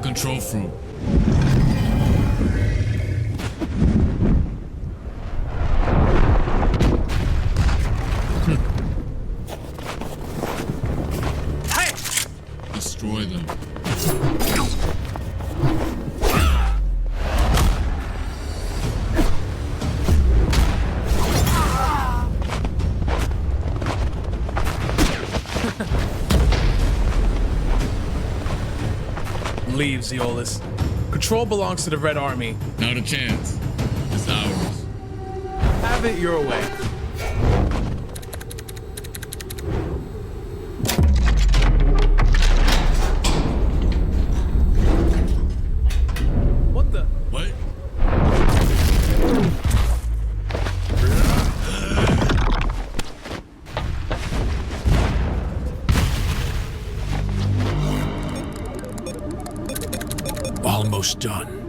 control fruit. Destroy them. Leave, Zeolus. Control belongs to the Red Army. Not a chance. It's ours. Have it your way. What the? What? Almost done.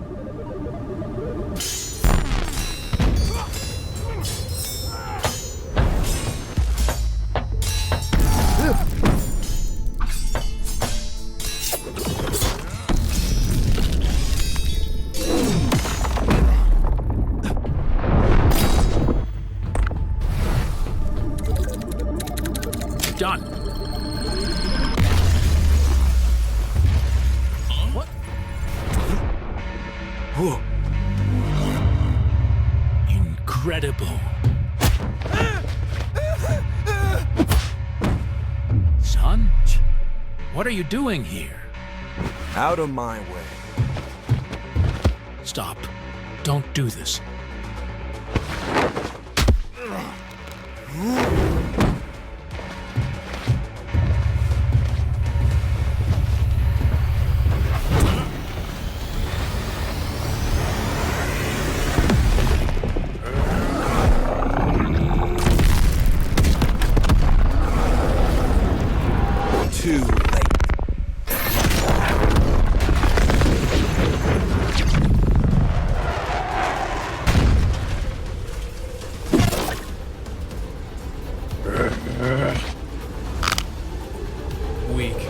Done. What? Whoa. Incredible. Son? What are you doing here? Out of my way. Stop. Don't do this. Too late. Weak.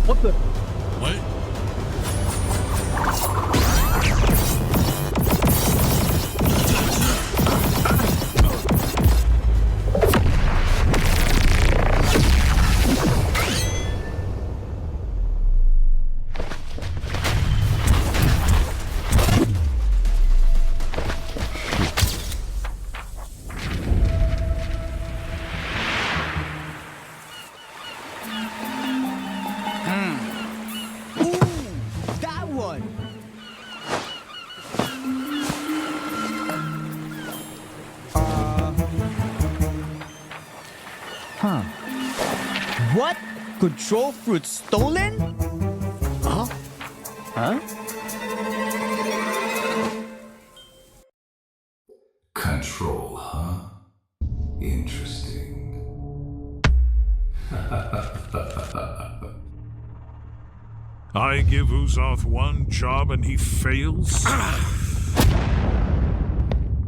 What the? What? That one! What? Control fruit stolen? Huh? Huh? Control, huh? Interesting. I give Uzoth one job and he fails?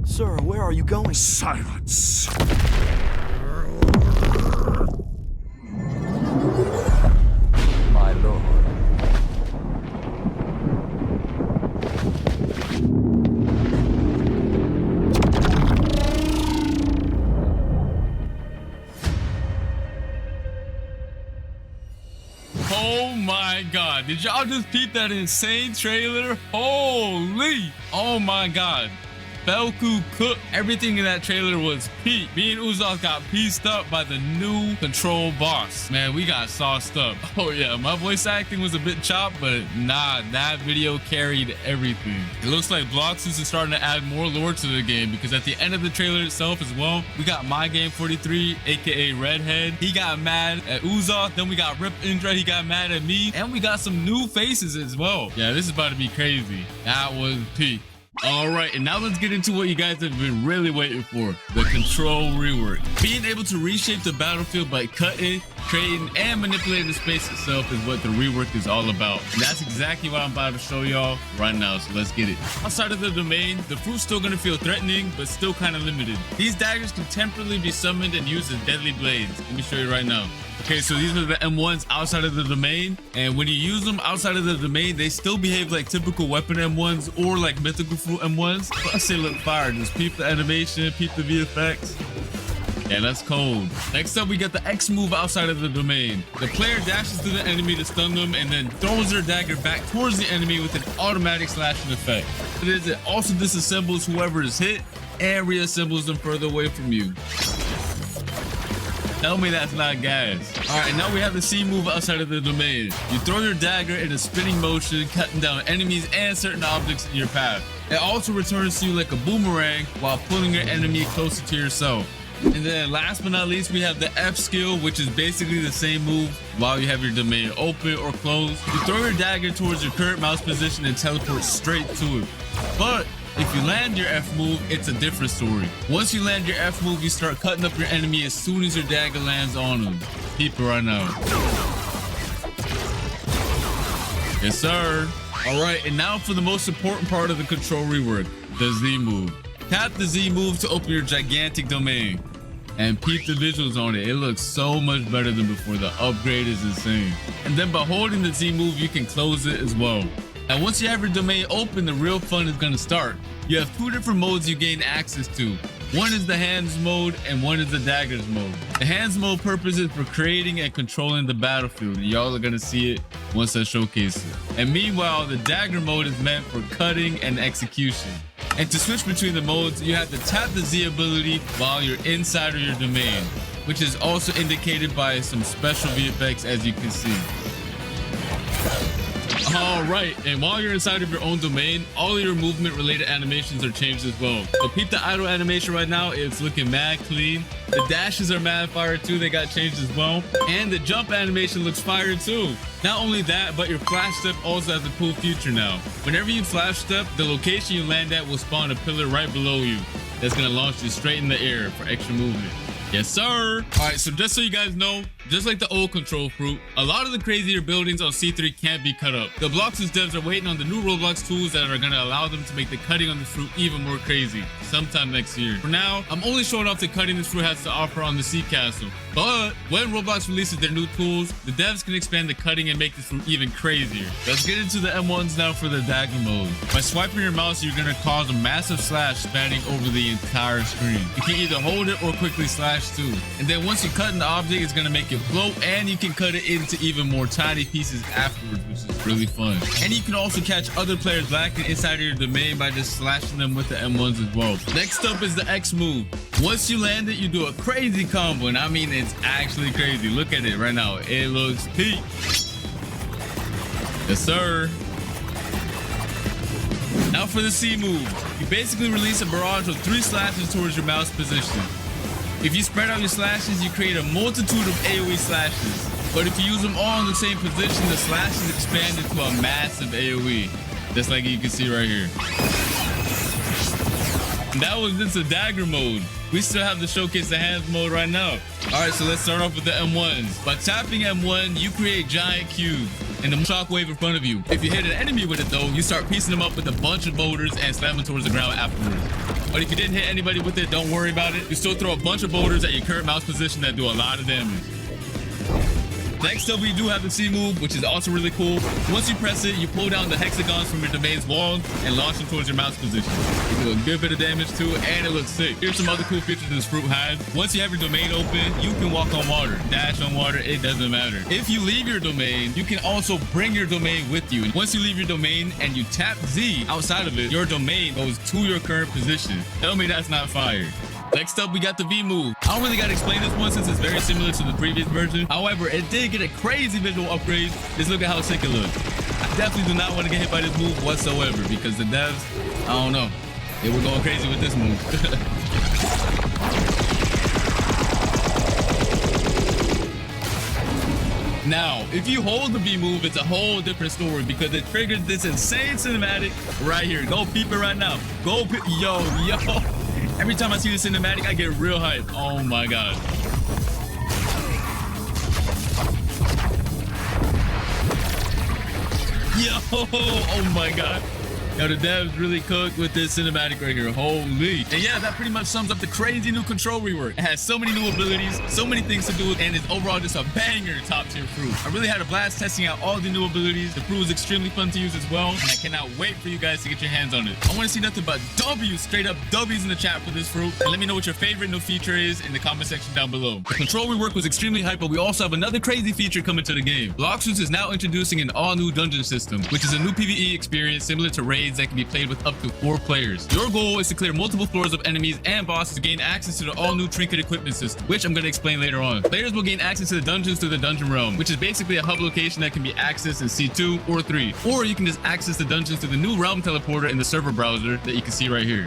Sir, where are you going? Silence! My lord. my god. Did y'all just peep that insane trailer? Holy. Oh my god. Belku cooked. Everything in that trailer was peak. Me and Uzos got pieced up by the new control boss. Man, we got sauced up. Oh yeah, my voice acting was a bit chopped, but nah, that video carried everything. It looks like Bloxus is starting to add more lore to the game, because at the end of the trailer itself as well, we got My Game 43, aka Redhead. He got mad at Uzos. Then we got Rip Indra. He got mad at me. And we got some new faces as well. Yeah, this is about to be crazy. That was peak. All right, and now let's get into what you guys have been really waiting for, the control rework. Being able to reshape the battlefield by cutting, creating, and manipulating the space itself is what the rework is all about. And that's exactly what I'm about to show y'all right now, so let's get it. Outside of the domain, the fruit's still gonna feel threatening, but still kind of limited. These daggers can temporarily be summoned and used as deadly blades. Let me show you right now. Okay, so these are the M1s outside of the domain, and when you use them outside of the domain, they still behave like typical weapon M1s or like mythical fruit M1s. Plus they look fire. Just peep the animation, peep the VFX. Yeah, that's cold. Next up, we got the X move outside of the domain. The player dashes to the enemy to stun them and then throws their dagger back towards the enemy with an automatic slashing effect. It also disassembles whoever is hit and reassembles them further away from you. Tell me that's not gas. All right, now we have the C move outside of the domain. You throw your dagger in a spinning motion, cutting down enemies and certain objects in your path. It also returns to you like a boomerang while pulling your enemy closer to yourself. And then last but not least, we have the F skill, which is basically the same move while you have your domain open or closed. You throw your dagger towards your current mouse position and teleport straight to it. But if you land your F move, it's a different story. Once you land your F move, you start cutting up your enemy as soon as your dagger lands on them. Keep it right now. Yes, sir. All right, and now for the most important part of the control rework, the Z move. Tap the Z move to open your gigantic domain. And peep the visuals on it. It looks so much better than before. The upgrade is insane. And then by holding the Z move, you can close it as well. And once you have your domain open, the real fun is gonna start. You have two different modes you gain access to. One is the hands mode and one is the daggers mode. The hands mode purpose is for creating and controlling the battlefield. Y'all are gonna see it once I showcase it. And meanwhile, the dagger mode is meant for cutting and execution. And to switch between the modes, you have to tap the Z ability while you're inside of your domain, which is also indicated by some special VFX, as you can see. All right, and while you're inside of your own domain, all of your movement related animations are changed as well. So peep the idle animation right now. It's looking mad clean. The dashes are mad fire too. They got changed as well. And the jump animation looks fire too. Not only that, but your flash step also has a cool feature now. Whenever you flash step, the location you land at will spawn a pillar right below you that's gonna launch you straight in the air for extra movement. Yes, sir. All right, so just so you guys know, just like the old control fruit, a lot of the crazier buildings on C3 can't be cut up. The Bloxus devs are waiting on the new Roblox tools that are gonna allow them to make the cutting on the fruit even more crazy sometime next year. For now, I'm only showing off the cutting this fruit has to offer on the Sea Castle. But when Roblox releases their new tools, the devs can expand the cutting and make this fruit even crazier. Let's get into the M1s now for the dagger mode. By swiping your mouse, you're gonna cause a massive slash spanning over the entire screen. You can either hold it or quickly slash too. And then once you cut an object, it's gonna make it float, and you can cut it into even more tiny pieces afterwards, which is really fun. And you can also catch other players lacking inside of your domain by just slashing them with the M1s as well. Next up is the X move. Once you land it, you do a crazy combo, and I mean it's actually crazy. Look at it right now. It looks peak. Yes, sir. Now for the C move. You basically release a barrage of 3 slashes towards your mouse position. If you spread out your slashes, you create a multitude of AoE slashes. But if you use them all in the same position, the slashes expand into a massive AoE. Just like you can see right here. And that was just a dagger mode. We still have to showcase the hands mode right now. All right, so let's start off with the M1s. By tapping M1, you create giant cubes and the shockwave in front of you. If you hit an enemy with it though, you start piecing them up with a bunch of boulders and slam them towards the ground afterwards. But if you didn't hit anybody with it, don't worry about it. You still throw a bunch of boulders at your current mouse position that do a lot of damage. Next up, we do have the C move, which is also really cool. Once you press it, you pull down the hexagons from your domain's wall and launch them towards your mouse position. You do a good bit of damage too, and it looks sick. Here's some other cool features this fruit has. Once you have your domain open, you can walk on water, dash on water, it doesn't matter. If you leave your domain, you can also bring your domain with you. Once you leave your domain and you tap Z outside of it, your domain goes to your current position. Tell me that's not fire. Next up, we got the V move. I don't really got to explain this one since it's very similar to the previous version. However, it did get a crazy visual upgrade. Just look at how sick it looks. I definitely do not want to get hit by this move whatsoever because the devs, I don't know. They were going crazy with this move. Now, if you hold the B move, it's a whole different story because it triggers this insane cinematic right here. Go peep it right now. Go peep. Yo. Every time I see the cinematic, I get real hyped. Oh my god. Yo, oh my god. Yo, the devs really cooked with this cinematic right here. Holy. And yeah, that pretty much sums up the crazy new control rework. It has so many new abilities, so many things to do, and it's overall just a banger top tier fruit. I really had a blast testing out all the new abilities. The fruit was extremely fun to use as well, and I cannot wait for you guys to get your hands on it. I want to see nothing but W's, straight up W's in the chat for this fruit. And let me know what your favorite new feature is in the comment section down below. The control rework was extremely hype, but we also have another crazy feature coming to the game. Bloxus is now introducing an all-new dungeon system, which is a new PvE experience similar to raids that can be played with up to 4 players. Your goal is to clear multiple floors of enemies and bosses to gain access to the all-new trinket equipment system, which I'm going to explain later on. Players will gain access to the dungeons through the dungeon realm, which is basically a hub location that can be accessed in C2 or 3, or you can just access the dungeons through the new realm teleporter in the server browser that you can see right here.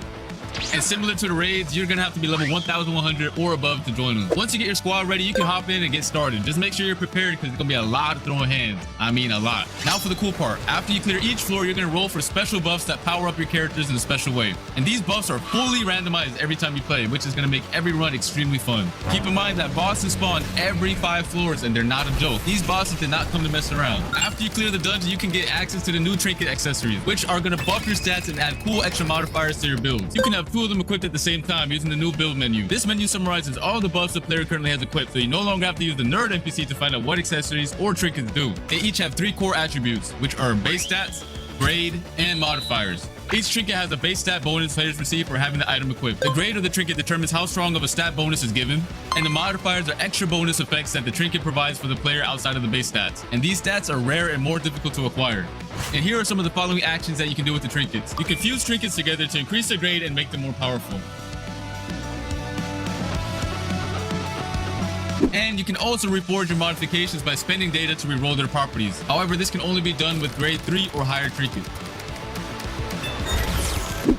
And similar to the raids, you're gonna have to be level 1100 or above to join them. Once you get your squad ready, you can hop in and get started. Just make sure you're prepared because it's gonna be a lot of throwing hands. I mean a lot. Now for the cool part. After you clear each floor, you're gonna roll for special buffs that power up your characters in a special way. And these buffs are fully randomized every time you play, which is gonna make every run extremely fun. Keep in mind that bosses spawn every 5 floors and they're not a joke. These bosses did not come to mess around. After you clear the dungeon, you can get access to the new trinket accessories, which are gonna buff your stats and add cool extra modifiers to your builds. You can have 2 of them equipped at the same time using the new build menu. This menu summarizes all the buffs the player currently has equipped, so you no longer have to use the nerd NPC to find out what accessories or trinkets do. They each have 3 core attributes, which are base stats, grade, and modifiers. Each trinket has a base stat bonus players receive for having the item equipped. The grade of the trinket determines how strong of a stat bonus is given, and the modifiers are extra bonus effects that the trinket provides for the player outside of the base stats. And these stats are rare and more difficult to acquire. And here are some of the following actions that you can do with the trinkets. You can fuse trinkets together to increase their grade and make them more powerful. And you can also reforge your modifications by spending data to reroll their properties. However, this can only be done with grade 3 or higher trinkets.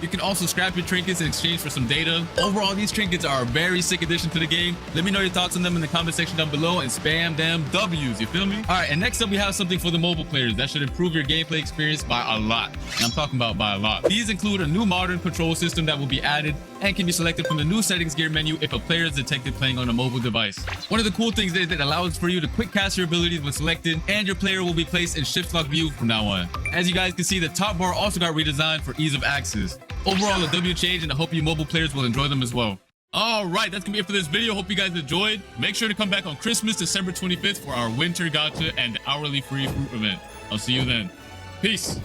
You can also scrap your trinkets in exchange for some data. Overall, these trinkets are a very sick addition to the game. Let me know your thoughts on them in the comment section down below and spam them W's, you feel me? All right, and next up we have something for the mobile players that should improve your gameplay experience by a lot. And I'm talking about by a lot. These include a new modern control system that will be added and can be selected from the new settings gear menu if a player is detected playing on a mobile device. One of the cool things is that it allows for you to quick cast your abilities when selected, and your player will be placed in shift lock view from now on. As you guys can see, the top bar also got redesigned for ease of access. Overall, a W change, and I hope you mobile players will enjoy them as well. All right, that's gonna be it for this video. Hope you guys enjoyed. Make sure to come back on Christmas, December 25th for our winter gacha and hourly free fruit event. I'll see you then. Peace.